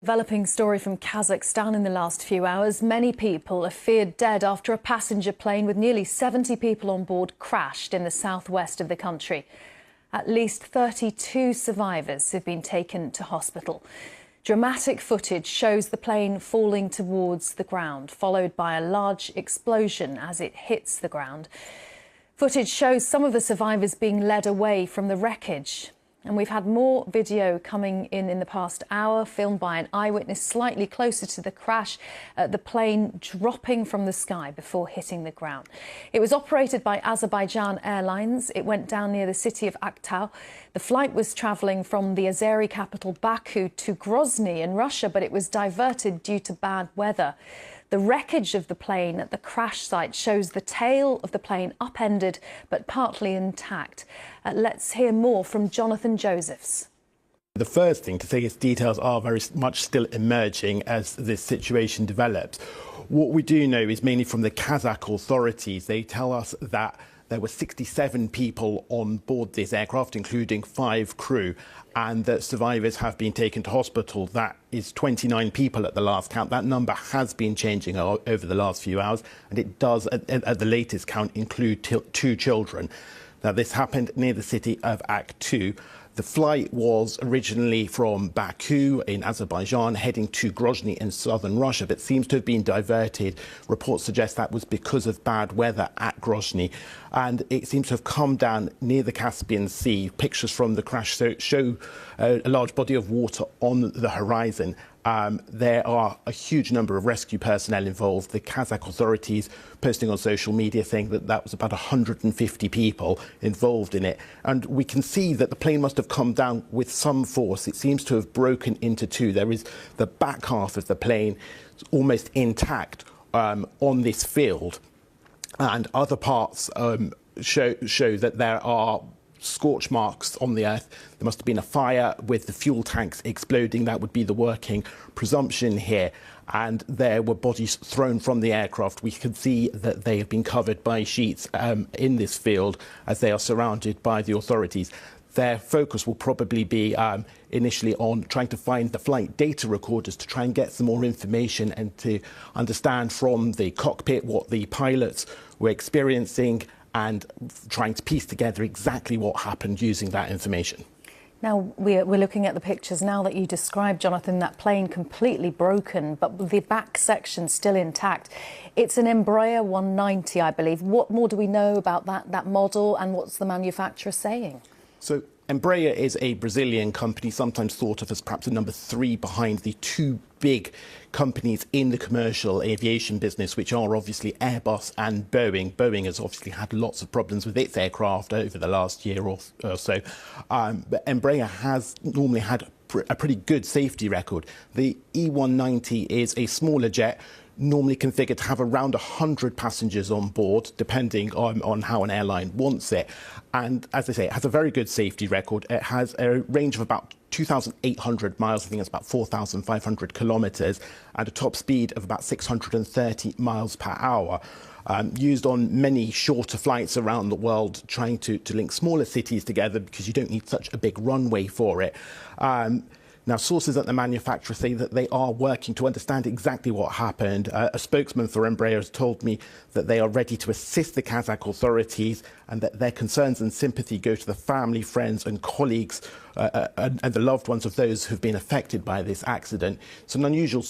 Developing story from Kazakhstan in the last few hours. Many people are feared dead after a passenger plane with nearly 70 people on board crashed in the southwest of the country. At least 32 survivors have been taken to hospital. Dramatic footage shows the plane falling towards the ground, followed by a large explosion as it hits the ground. Footage shows some of the survivors being led away from the wreckage. And we've had more video coming in the past hour, filmed by an eyewitness slightly closer to the crash, the plane dropping from the sky before hitting the ground. It was operated by Azerbaijan Airlines. It went down near the city of Aktau. The flight was travelling from the Azeri capital Baku to Grozny in Russia, but it was diverted due to bad weather. The wreckage of the plane at the crash site shows the tail of the plane upended but partly intact. Let's hear more from Jonathan Josephs. The first thing to say is details are very much still emerging as this situation develops. What we do know is mainly from the Kazakh authorities. They tell us that there were 67 people on board this aircraft, including 5 crew, and that survivors have been taken to hospital. That is 29 people at the last count. That number has been changing over the last few hours, and it does, at the latest count, include 2 children. Now, this happened near the city of Aktau. The flight was originally from Baku in Azerbaijan, heading to Grozny in southern Russia, but seems to have been diverted. Reports suggest that was because of bad weather at Grozny. And it seems to have come down near the Caspian Sea. Pictures from the crash show a large body of water on the horizon. There are a huge number of rescue personnel involved. The Kazakh authorities posting on social media saying that that was about 150 people involved in it. And we can see that the plane must have come down with some force. It seems to have broken into 2. There is the back half of the plane almost intact on this field, and other parts show that there are scorch marks on the earth. There must have been a fire with the fuel tanks exploding. That would be the working presumption here. And there were bodies thrown from the aircraft. We can see that they have been covered by sheets in this field as they are surrounded by the authorities. Their focus will probably be initially on trying to find the flight data recorders to try and get some more information and to understand from the cockpit what the pilots were experiencing and trying to piece together exactly what happened using that information. Now, we're looking at the pictures now that you described, Jonathan, that plane completely broken, but the back section still intact. It's an Embraer 190, I believe. What more do we know about that model, and what's the manufacturer saying? So Embraer is a Brazilian company, sometimes thought of as perhaps a number 3 behind the 2 big companies in the commercial aviation business, which are obviously Airbus and Boeing. Boeing has obviously had lots of problems with its aircraft over the last year or so. But Embraer has normally had a pretty good safety record. The E190 is a smaller jet, normally configured to have around 100 passengers on board, depending on how an airline wants it. And as I say, it has a very good safety record. It has a range of about 2,800 miles, I think it's about 4,500 kilometres, and a top speed of about 630 miles per hour. Used on many shorter flights around the world, trying to link smaller cities together because you don't need such a big runway for it. Now, sources at the manufacturer say that they are working to understand exactly what happened. A spokesman for Embraer has told me that they are ready to assist the Kazakh authorities and that their concerns and sympathy go to the family, friends and colleagues and the loved ones of those who've been affected by this accident. It's an unusual